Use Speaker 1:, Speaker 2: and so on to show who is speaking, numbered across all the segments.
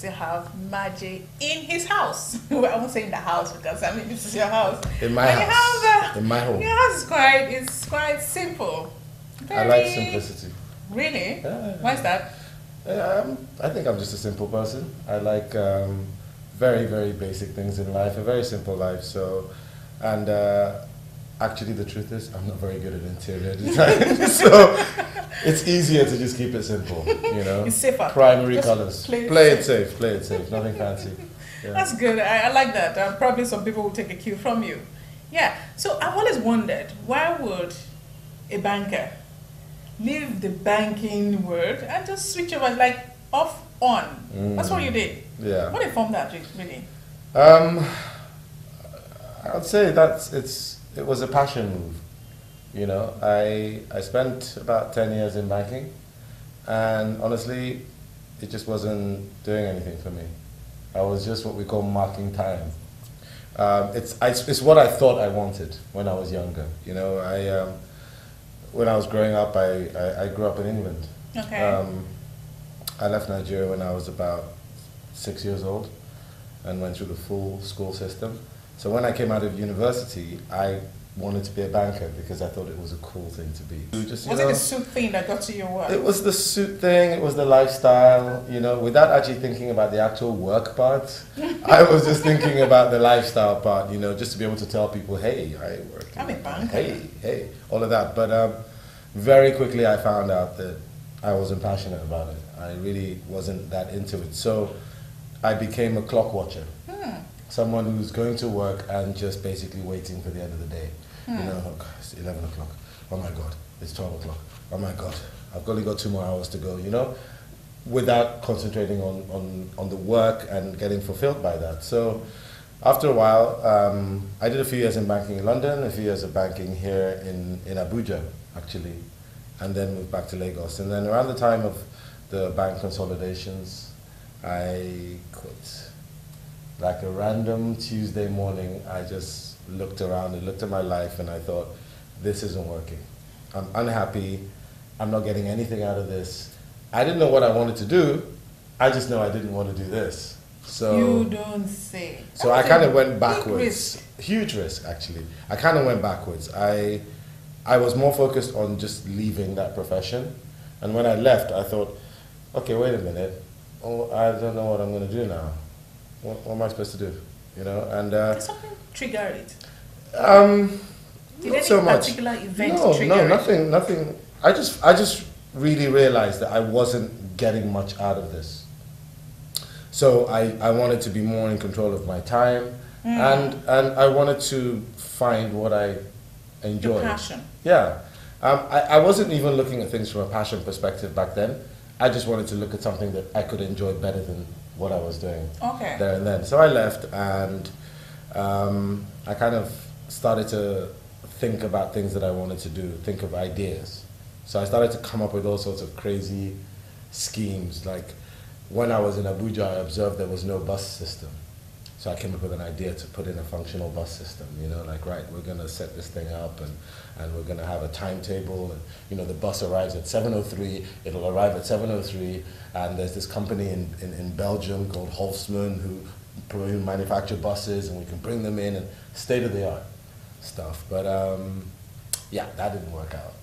Speaker 1: still have Maje in his house. Well, I won't say in the house because I mean this is your house.
Speaker 2: In my house. In my home.
Speaker 1: Your house is quite simple.
Speaker 2: I like simplicity.
Speaker 1: Really?
Speaker 2: Yeah.
Speaker 1: Why is that?
Speaker 2: I think I'm just a simple person. I like very, very basic things in life, a very simple life. So, and actually the truth is I'm not very good at interior design. So it's easier to just keep it simple, you know.
Speaker 1: It's safer.
Speaker 2: Primary
Speaker 1: Just
Speaker 2: colors.
Speaker 1: play
Speaker 2: Play it safe, nothing fancy. Yeah.
Speaker 1: That's good. I like that. Probably some people will take a cue from you. Yeah. So I've always wondered, why would a banker leave the banking world and just switch over, like off on? That's what you did.
Speaker 2: Yeah.
Speaker 1: What informed that, really?
Speaker 2: I'd say it was a passion move. You know, I spent about 10 years in banking, and honestly, it just wasn't doing anything for me. I was just what we call marking time. It's what I thought I wanted when I was younger. You know, when I was growing up, I grew up in England.
Speaker 1: Okay.
Speaker 2: I left Nigeria when I was about 6 years old and went through the full school system. So when I came out of university, I wanted to be a banker because I thought it was a cool thing to be.
Speaker 1: Was it the suit thing that got to your work?
Speaker 2: It was the suit thing, it was the lifestyle, you know, without actually thinking about the actual work part. I was just thinking about the lifestyle part, you know, just to be able to tell people, hey, I work.
Speaker 1: I'm a banker.
Speaker 2: Hey, all of that. But very quickly I found out that I wasn't passionate about it. I really wasn't that into it. So I became a clock watcher. Someone who's going to work and just basically waiting for the end of the day. You know, oh God, it's 11 o'clock. Oh my God, it's 12 o'clock. Oh my God, I've only got 2 more hours to go, you know, without concentrating on the work and getting fulfilled by that. So after a while, I did a few years in banking in London, a few years of banking here in Abuja, actually, and then moved back to Lagos. And then around the time of the bank consolidations, I quit. Like a random Tuesday morning, I just looked around and looked at my life and I thought, this isn't working. I'm unhappy. I'm not getting anything out of this. I didn't know what I wanted to do. I just know I didn't want to do this. So
Speaker 1: you don't say.
Speaker 2: So I kind of went backwards. Huge risk, actually. I kind of went backwards. I was more focused on just leaving that profession. And when I left, I thought, okay, wait a minute. Oh, I don't know what I'm going to do now. What am I supposed to do? You know, and
Speaker 1: did something trigger it?
Speaker 2: Did
Speaker 1: any
Speaker 2: so much.
Speaker 1: particular event trigger
Speaker 2: No,
Speaker 1: it?
Speaker 2: nothing. I just really realized that I wasn't getting much out of this. So I wanted to be more in control of my time, and I wanted to find what I enjoyed.
Speaker 1: Your passion.
Speaker 2: Yeah, I wasn't even looking at things from a passion perspective back then. I just wanted to look at something that I could enjoy better than what I was doing there and then. So I left, and I kind of started to think about things that I wanted to do, think of ideas. So I started to come up with all sorts of crazy schemes. Like when I was in Abuja, I observed there was no bus system. So I came up with an idea to put in a functional bus system, you know, like, right, we're gonna set this thing up and we're gonna have a timetable, and, you know, the bus arrives at 7:03, it'll arrive at 7:03, and there's this company in Belgium called Holzmann who manufacture buses, and we can bring them in, and state-of-the-art stuff. But yeah, that didn't work out.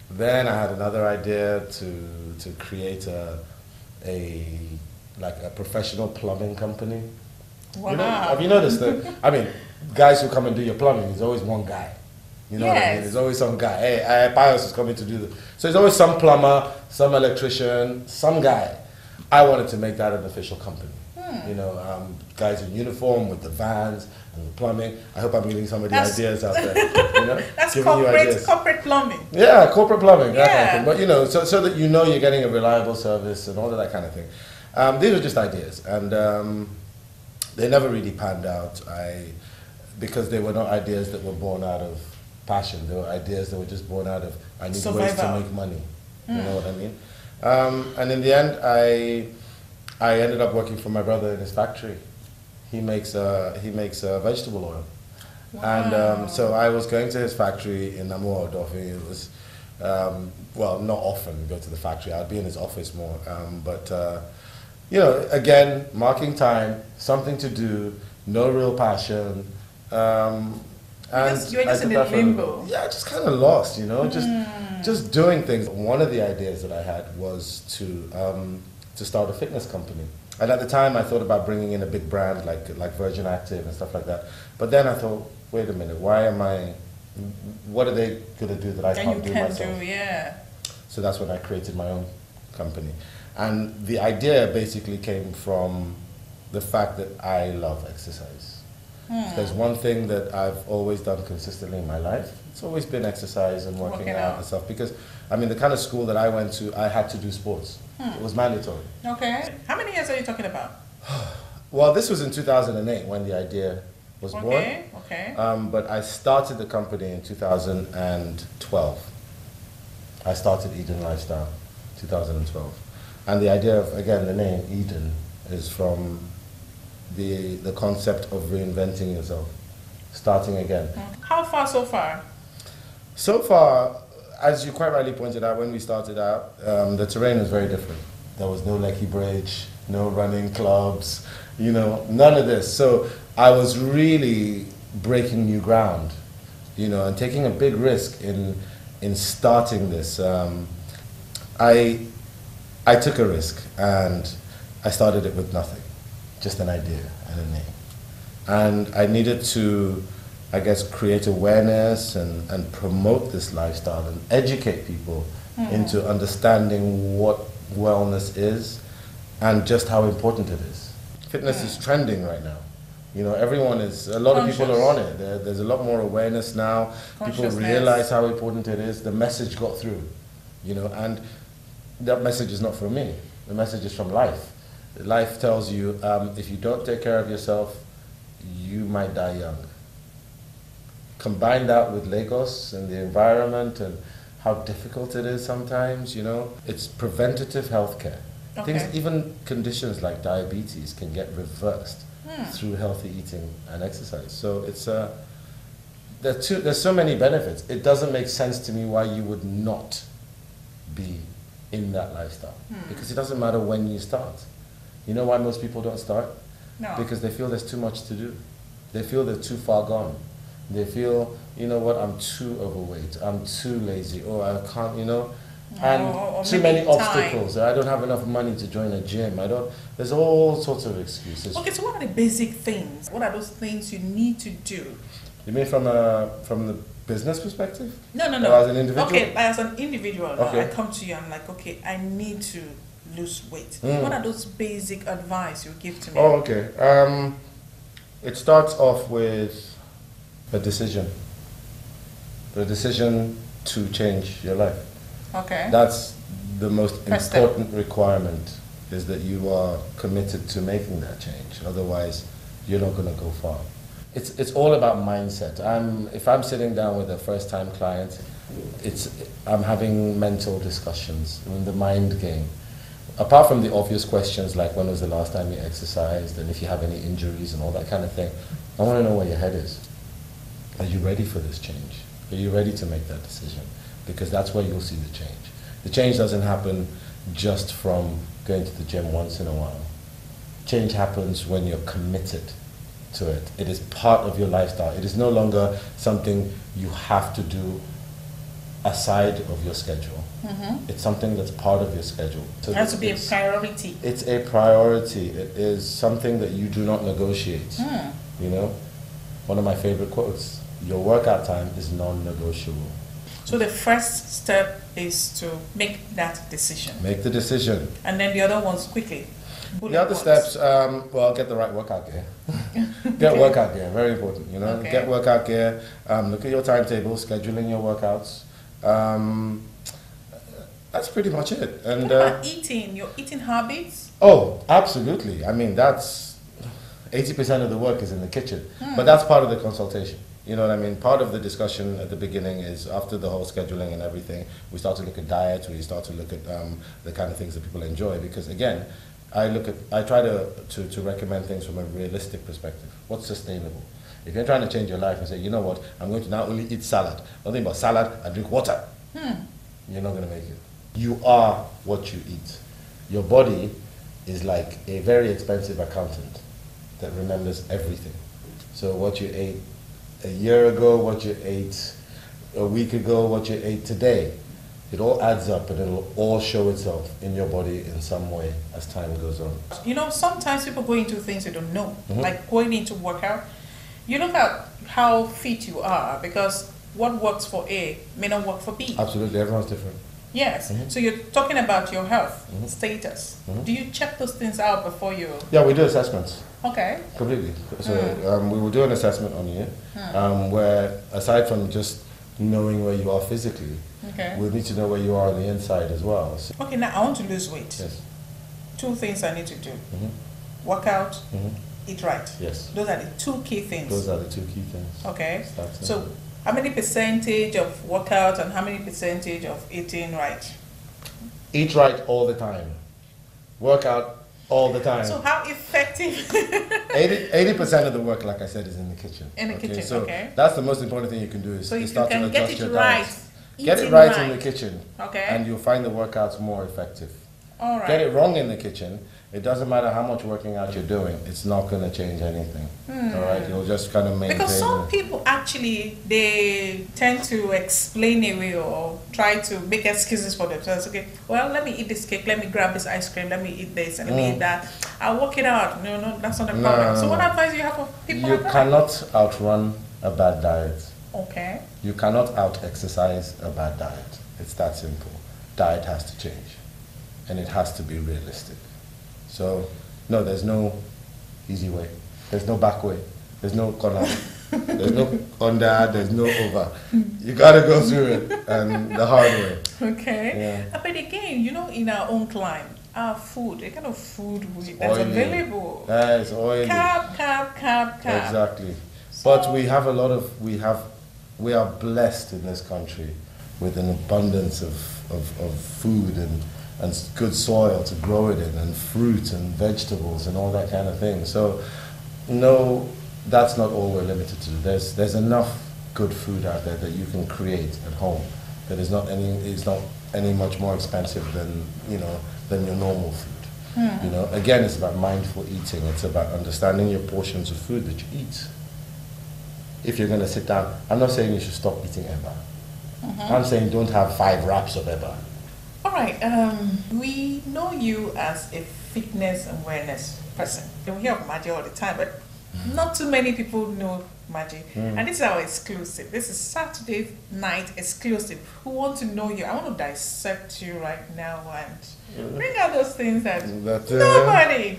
Speaker 2: Then I had another idea to create a professional plumbing company.
Speaker 1: Wow.
Speaker 2: You know, have you noticed that? I mean, guys who come and do your plumbing, there's always one guy. You know what I mean? There's always some guy. Hey, Pius is coming to do this. So there's always some plumber, some electrician, some guy. I wanted to make that an official company. You know, guys in uniform with the vans and the plumbing. I hope I'm giving some of the ideas out there. You know?
Speaker 1: That's
Speaker 2: giving you ideas.
Speaker 1: corporate plumbing.
Speaker 2: Yeah, corporate plumbing, that kind of thing. But you know, so that you know you're getting a reliable service and all of that kind of thing. These are just ideas, and they never really panned out. Because they were not ideas that were born out of passion. They were ideas that were just born out of, I need ways to make money. You know what I mean? And in the end, I ended up working for my brother in his factory. He makes vegetable oil. Wow. And so I was going to his factory in Namur. It was, well, not often go to the factory. I'd be in his office more. But You know, again, marking time, something to do, no real passion. And
Speaker 1: You're just in a limbo.
Speaker 2: Yeah, just kind of lost, you know, just doing things. One of the ideas that I had was to start a fitness company. And at the time, I thought about bringing in a big brand like Virgin Active and stuff like that. But then I thought, wait a minute, what are they going to do that I can't do myself?
Speaker 1: Yeah.
Speaker 2: So that's when I created my own company. And the idea basically came from the fact that I love exercise. If there's one thing that I've always done consistently in my life, it's always been exercise and working out and stuff. Because, I mean, the kind of school that I went to, I had to do sports. It was mandatory.
Speaker 1: Okay. How many years are you talking about?
Speaker 2: Well, this was in 2008 when the idea was born.
Speaker 1: Okay.
Speaker 2: But I started the company in 2012. I started Eden Lifestyle, 2012. And the idea of, again, the name Eden is from the concept of reinventing yourself, starting again.
Speaker 1: How far so far?
Speaker 2: So far, as you quite rightly pointed out, when we started out, the terrain was very different. There was no Lekki Bridge, no running clubs, you know, none of this. So I was really breaking new ground, you know, and taking a big risk in starting this. I took a risk and I started it with nothing, just an idea and a name. And I needed to, I guess, create awareness and promote this lifestyle and educate people into understanding what wellness is and just how important it is. Fitness is trending right now. You know, a lot of people are on it. There's a lot more awareness now. People realize how important it is. The message got through, you know, and that message is not from me. The message is from life. Life tells you, if you don't take care of yourself, you might die young. Combine that with Lagos and the environment and how difficult it is sometimes, you know. It's preventative health care. Things, even conditions like diabetes can get reversed through healthy eating and exercise. So it's there's so many benefits. It doesn't make sense to me why you would not be in that lifestyle. Because it doesn't matter when you start. You know why most people don't start?
Speaker 1: No.
Speaker 2: Because they feel there's too much to do. They feel they're too far gone. They feel, you know what, I'm too overweight, I'm too lazy, or I can't, you know, and too many obstacles. I don't have enough money to join a gym. There's all sorts of excuses.
Speaker 1: Okay, so what are the basic things? What are those things you need to do?
Speaker 2: You mean from the business perspective?
Speaker 1: No.
Speaker 2: Or as an individual?
Speaker 1: Okay, as an individual,
Speaker 2: Okay.
Speaker 1: I come to you, I'm like, okay, I need to lose weight. What are those basic advice you give to me?
Speaker 2: Oh, okay. It starts off with a decision. The decision to change your life.
Speaker 1: Okay.
Speaker 2: That's the most
Speaker 1: First
Speaker 2: important requirement, is that you are committed to making that change. Otherwise, you're not going to go far. It's all about mindset. If I'm sitting down with a first-time client, I'm having mental discussions in the mind game. Apart from the obvious questions like when was the last time you exercised and if you have any injuries and all that kind of thing, I want to know where your head is. Are you ready for this change? Are you ready to make that decision? Because that's where you'll see the change. The change doesn't happen just from going to the gym once in a while. Change happens when you're committed to it. It is part of your lifestyle. It is no longer something you have to do aside of your schedule. It's something that's part of your schedule. So
Speaker 1: it has to be a priority.
Speaker 2: It's a priority. It is something that you do not negotiate. You know, one of my favorite quotes, your workout time is non-negotiable.
Speaker 1: So the first step is to make that decision.
Speaker 2: Make the decision.
Speaker 1: And then the other ones quickly.
Speaker 2: The other steps, well, get the right workout gear. Get workout gear, very important, you know.
Speaker 1: Okay.
Speaker 2: Get workout gear, look at your timetable, scheduling your workouts. That's pretty much it. And
Speaker 1: what about eating? Your eating habits?
Speaker 2: Oh, absolutely. I mean, that's 80% of the work is in the kitchen. But that's part of the consultation. You know what I mean? Part of the discussion at the beginning is after the whole scheduling and everything, we start to look at diet, we start to look at the kind of things that people enjoy. Because again, I try to recommend things from a realistic perspective. What's sustainable? If you're trying to change your life and say, you know what, I'm going to now only eat salad, nothing but salad and drink water, you're not going to make it. You are what you eat. Your body is like a very expensive accountant that remembers everything. So what you ate a year ago, what you ate a week ago, what you ate today, it all adds up and it'll all show itself in your body in some way as time goes on.
Speaker 1: You know, sometimes people go into things they don't know, like going into workout. You look at how fit you are because what works for A may not work for B.
Speaker 2: Absolutely, everyone's different.
Speaker 1: Yes. So you're talking about your health status. Do you check those things out before you?
Speaker 2: Yeah, we do assessments.
Speaker 1: Okay.
Speaker 2: Completely. So we will do an assessment on you, where aside from just knowing where you are physically, we need to know where you are on the inside as well. So,
Speaker 1: okay, now I want to lose weight.
Speaker 2: yes.
Speaker 1: 2 things I need to do. Work out, eat right.
Speaker 2: Yes.
Speaker 1: Those are the 2 key things.
Speaker 2: Those are the 2 key things.
Speaker 1: Okay.
Speaker 2: That's
Speaker 1: So
Speaker 2: it.
Speaker 1: how many percentage of workout and how many percentage of eating right?
Speaker 2: Eat right all the time. Work out all the time.
Speaker 1: So how effective?
Speaker 2: 80% of the work, like I said, is in the kitchen.
Speaker 1: In the kitchen,
Speaker 2: so
Speaker 1: okay.
Speaker 2: that's the most important thing you can do is
Speaker 1: So if you
Speaker 2: start to
Speaker 1: can
Speaker 2: adjust
Speaker 1: get it
Speaker 2: your
Speaker 1: right,
Speaker 2: diet. Get it
Speaker 1: eating
Speaker 2: right in the kitchen,
Speaker 1: Okay.
Speaker 2: and you'll find the workouts more effective.
Speaker 1: All right.
Speaker 2: Get it wrong in the kitchen, it doesn't matter how much working out you're doing, it's not going to change anything. All right, you'll just kind of maintain.
Speaker 1: Because some people actually, they tend to explain away or try to make excuses for themselves. Okay, well, let me eat this cake, let me grab this ice cream, let me eat this, and let me eat that. I'll work it out. No, that's not a problem. So what advice do you have for people
Speaker 2: You
Speaker 1: like that?
Speaker 2: cannot outrun a bad diet.
Speaker 1: Okay.
Speaker 2: You cannot out-exercise a bad diet. It's that simple. Diet has to change, and it has to be realistic. So, no, there's no easy way. There's no back way. There's no corner. There's no under. There's no over. You gotta go through it, and the hard way.
Speaker 1: Okay.
Speaker 2: Yeah.
Speaker 1: But again, you know, in our own climate, our food, the kind of food that's
Speaker 2: Oily.
Speaker 1: available.
Speaker 2: Yeah, it's oily.
Speaker 1: Carb.
Speaker 2: Exactly. But we have a lot of, we are blessed in this country with an abundance of food and good soil to grow it in, and fruit and vegetables and all that kind of thing. So, no, that's not all we're limited to. There's enough good food out there that you can create at home that is not any much more expensive than your normal food. You know, again, it's about mindful eating. It's about understanding your portions of food that you eat. If you're going to sit down, I'm not saying you should stop eating eba. I'm saying don't have 5 wraps of eba.
Speaker 1: All right. We know you as a fitness and wellness person. We hear of Maje all the time, but not too many people know Maje. And this is our exclusive. This is Saturday night exclusive. Who want to know you? I want to dissect you right now and bring out those things that nobody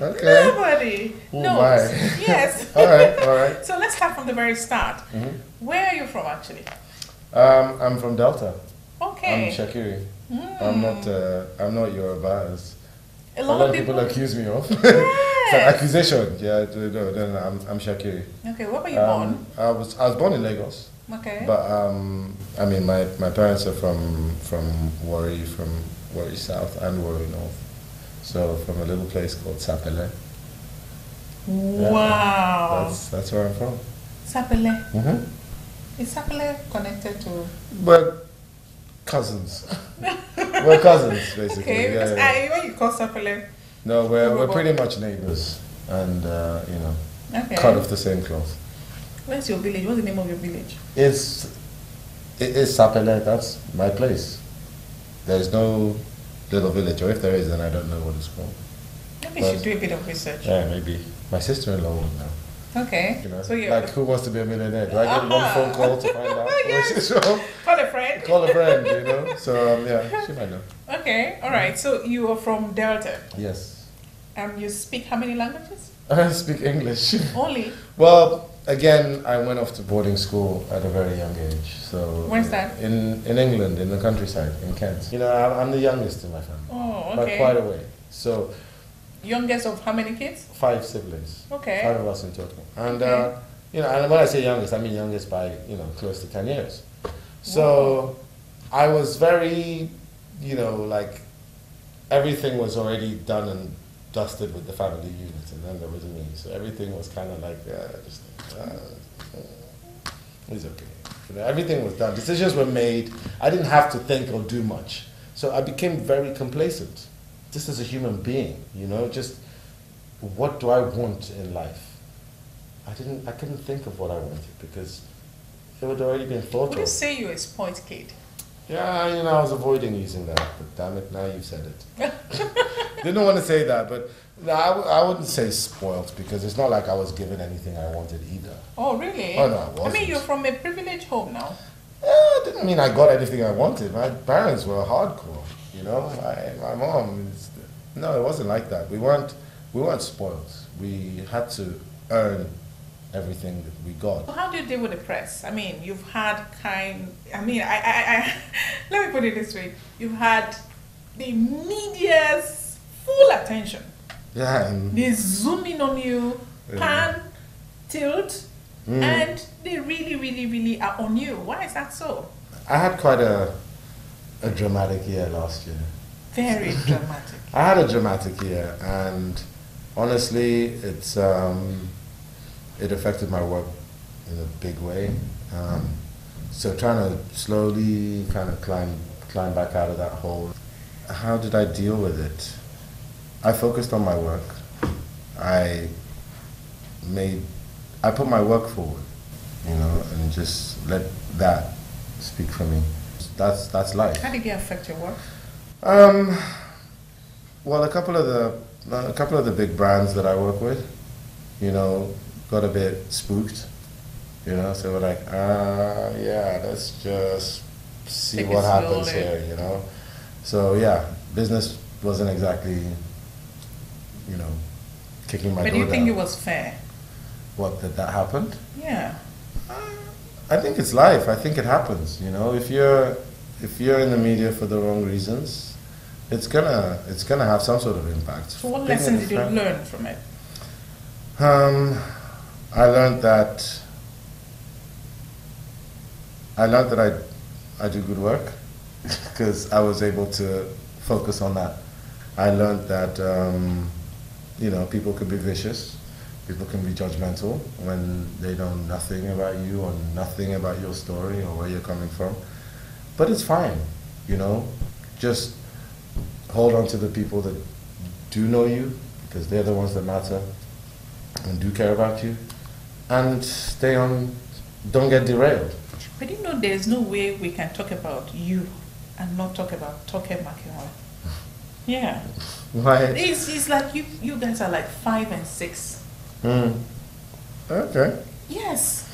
Speaker 1: knows. Yes.
Speaker 2: All right.
Speaker 1: So let's start from the very start. Where are you from, actually?
Speaker 2: I'm from Delta.
Speaker 1: Okay.
Speaker 2: I'm Shakiri. I'm not Yoruba, as
Speaker 1: A
Speaker 2: a lot of people accuse me of. It's an accusation. Yeah, no, I'm Shakiri.
Speaker 1: Okay, where were you born?
Speaker 2: I was born in Lagos.
Speaker 1: Okay.
Speaker 2: But I mean, my parents are from Warri South and Warri North. So from a little place called Sapele.
Speaker 1: Wow.
Speaker 2: Yeah, that's where I'm from.
Speaker 1: Sapele. Is Sapele connected to?
Speaker 2: But cousins. We're cousins, basically.
Speaker 1: Okay, because when you call Sapele.
Speaker 2: No, we're pretty much neighbors, and cut off the same cloth.
Speaker 1: Where's your village? What's the name of your village?
Speaker 2: It is Sapele. That's my place. There's no little village, or if there is, then I don't know what it's called.
Speaker 1: Maybe you should do a bit of research.
Speaker 2: Yeah, maybe. My sister-in-law will know.
Speaker 1: Okay.
Speaker 2: So like, who wants to be a millionaire? Do I get one phone call to find out where she's from?
Speaker 1: Call a friend.
Speaker 2: Call a friend, So yeah, she might know.
Speaker 1: Okay, all right. So you are from Delta.
Speaker 2: Yes.
Speaker 1: You speak how many languages?
Speaker 2: I speak English.
Speaker 1: Only.
Speaker 2: Well, again, I went off to boarding school at a very young age. So
Speaker 1: where's that?
Speaker 2: In England, in the countryside, in Kent. I'm the youngest in my family.
Speaker 1: Oh, okay.
Speaker 2: By quite a way. So.
Speaker 1: Youngest of how many kids?
Speaker 2: 5 siblings.
Speaker 1: Okay.
Speaker 2: 5 of us in total. And and when I say youngest, I mean youngest by close to 10 years. So I was very, like everything was already done and dusted with the family unit, and then there was me. So everything was kind of like it's okay. Everything was done. Decisions were made. I didn't have to think or do much. So I became very complacent. just as a human being, just what do I want in life? I couldn't think of what I wanted because it had already been thought
Speaker 1: Would you
Speaker 2: of.
Speaker 1: say you're a spoiled kid?
Speaker 2: Yeah, I was avoiding using that, but damn it, now you've said it. Didn't want to say that, but no, I wouldn't say spoiled because it's not like I was given anything I wanted either.
Speaker 1: Oh, really?
Speaker 2: Oh, no, I wasn't.
Speaker 1: I mean, you're from a privileged home now.
Speaker 2: Yeah, it didn't mean I got anything I wanted. My parents were hardcore, My mom, no, it wasn't like that. We weren't spoiled. We had to earn everything that we got.
Speaker 1: So how do you deal with the press? I mean, you've had let me put it this way. You've had the media's full attention.
Speaker 2: Yeah.
Speaker 1: They zoom in on you, pan, tilt, and they really, really, really are on you. Why is that so?
Speaker 2: I had quite a dramatic year last year.
Speaker 1: Very dramatic.
Speaker 2: I had a dramatic year, and honestly, it affected my work in a big way. So trying to slowly kind of climb back out of that hole. How did I deal with it? I focused on my work. I put my work forward, and just let that speak for me. That's life.
Speaker 1: How did it affect your work?
Speaker 2: Well, a couple of the big brands that I work with, got a bit spooked, so we're like, let's just see what happens here, So yeah, business wasn't exactly, kicking my door down.
Speaker 1: But do you think it was fair?
Speaker 2: What, that happened?
Speaker 1: Yeah.
Speaker 2: I think it's life. I think it happens, If you're in the media for the wrong reasons, it's gonna have some sort of impact.
Speaker 1: So what lessons did you learn from it?
Speaker 2: I learned that I do good work because I was able to focus on that. I learned that people can be vicious, people can be judgmental when they know nothing about you or nothing about your story or where you're coming from. But it's fine, just hold on to the people that do know you because they're the ones that matter and do care about you, and stay on, don't get derailed.
Speaker 1: But there's no way we can talk about you and not talk about Toke Makinwa'S. Yeah.
Speaker 2: Why?
Speaker 1: It's like you guys are like 5 and 6.
Speaker 2: Okay.
Speaker 1: Yes.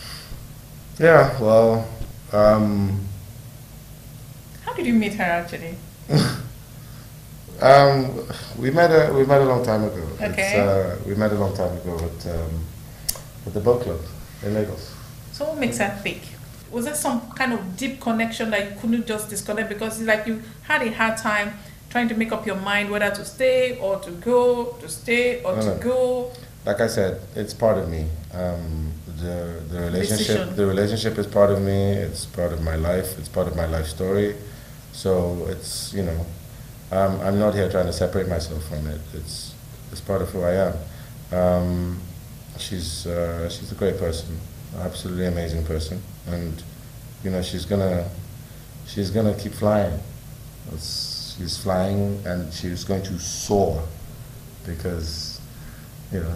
Speaker 2: Yeah, well,
Speaker 1: How did you meet her actually?
Speaker 2: We met a long time ago.
Speaker 1: Okay.
Speaker 2: We met a long time ago at the boat club in Lagos.
Speaker 1: So what makes her thick? Was there some kind of deep connection that you couldn't just disconnect because it's like you had a hard time trying to make up your mind whether to stay or to go, to stay or to go?
Speaker 2: Like I said, it's part of me. The relationship is part of me. It's part of my life. It's part of my life story. So it's I'm not here trying to separate myself from it. It's part of who I am. She's a great person, absolutely amazing person, and she's gonna keep flying. She's flying, and she's going to soar because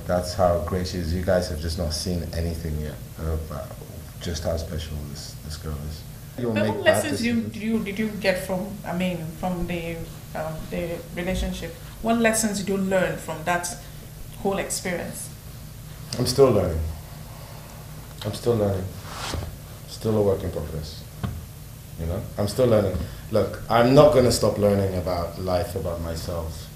Speaker 2: that's how great she is. You guys have just not seen anything yet about just how special this girl is.
Speaker 1: But what lessons did you get from the relationship? What lessons did you learn from that whole experience?
Speaker 2: I'm still learning. Still a work in progress. I'm still learning. Look, I'm not going to stop learning about life, about myself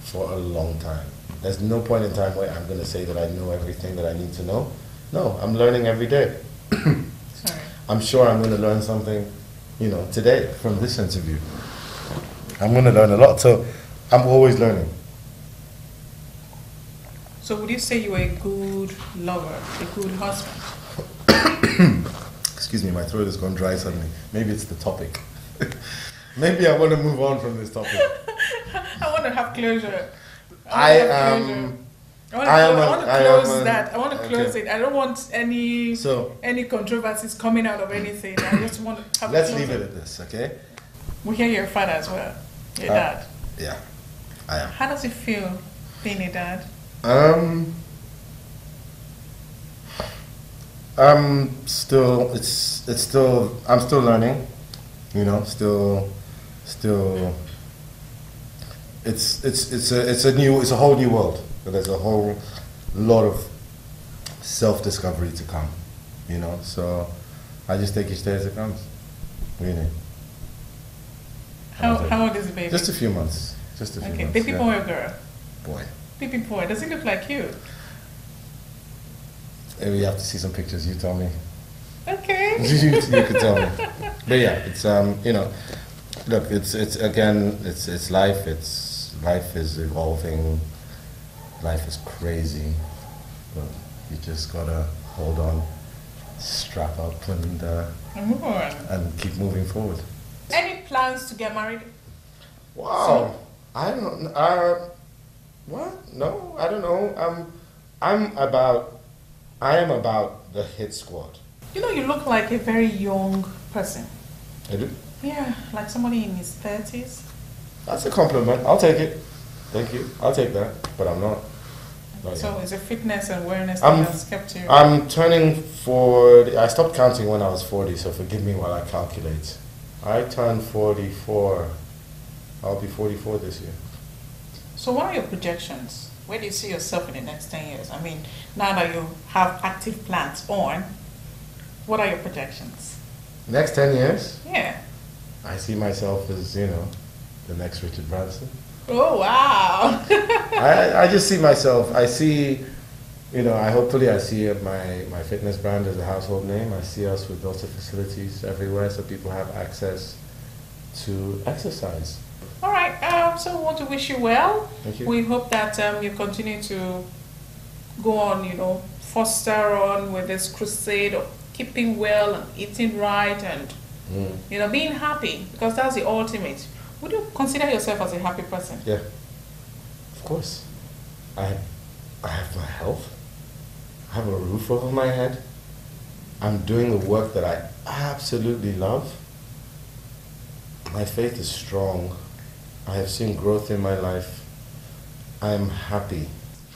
Speaker 2: for a long time. There's no point in time where I'm going to say that I know everything that I need to know. No, I'm learning every day.
Speaker 1: Sorry.
Speaker 2: I'm sure I'm going to learn something, today from this interview. I'm going to learn a lot. So I'm always learning.
Speaker 1: So would you say you were a good lover, a good husband?
Speaker 2: Excuse me, my throat has gone dry suddenly. Maybe it's the topic. Maybe I want to move on from this topic.
Speaker 1: I want to have closure.
Speaker 2: I want to close it.
Speaker 1: I don't want any controversies coming out of anything. I just want to have
Speaker 2: Let's leave it at this, okay?
Speaker 1: We hear your father as well. Your dad.
Speaker 2: Yeah. I am.
Speaker 1: How does it feel being a dad?
Speaker 2: I'm still, I'm still learning, you know, it's a whole new world. There's a whole lot of self-discovery to come, you know, so I just take each day as it comes, really.
Speaker 1: How old is the baby?
Speaker 2: Just a few months, just a few months.
Speaker 1: Baby boy or girl?
Speaker 2: Boy.
Speaker 1: Baby boy, does he look like you?
Speaker 2: Maybe you have to see some pictures, you tell me.
Speaker 1: Okay.
Speaker 2: You could tell me. But yeah, it's you know, look, it's life. Life is evolving. Life is crazy. But you just gotta hold on, strap up, and
Speaker 1: Move on.
Speaker 2: and keep moving forward.
Speaker 1: Any plans to get married?
Speaker 2: Wow. I don't. What? No, I don't know. I am about the hit squad.
Speaker 1: You know, you look like a very young person.
Speaker 2: I do.
Speaker 1: Yeah, like somebody in his 30s.
Speaker 2: That's a compliment. I'll take it. Thank you. I'll take that. But I'm not. Not
Speaker 1: So
Speaker 2: yet.
Speaker 1: it's a fitness and awareness that has kept you.
Speaker 2: I'm turning 40. I stopped counting when I was 40, so forgive me while I calculate. I turned 44. I'll be 44 this year.
Speaker 1: So what are your projections? Where do you see yourself in the next 10 years? I mean, now that you have active plans on, what are your projections?
Speaker 2: Next 10 years,
Speaker 1: Yeah.
Speaker 2: I see myself as, you know, the next Richard Branson.
Speaker 1: Oh, wow.
Speaker 2: I just see myself, I see, you know, I see my fitness brand as a household name. I see us with lots of facilities everywhere so people have access to exercise.
Speaker 1: All right. So we want to wish you well.
Speaker 2: Thank you.
Speaker 1: We hope that you continue to go on, you know, foster on with this crusade of keeping well and eating right and, you know, being happy, because that's the ultimate. Would you consider yourself as a happy person?
Speaker 2: Yeah, of course. I have my health. I have a roof over my head. I'm doing the work that I absolutely love. My faith is strong. I have seen growth in my life. I'm happy.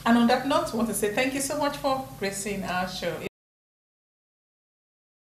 Speaker 1: And on that note, I want to say thank you so much for gracing our show.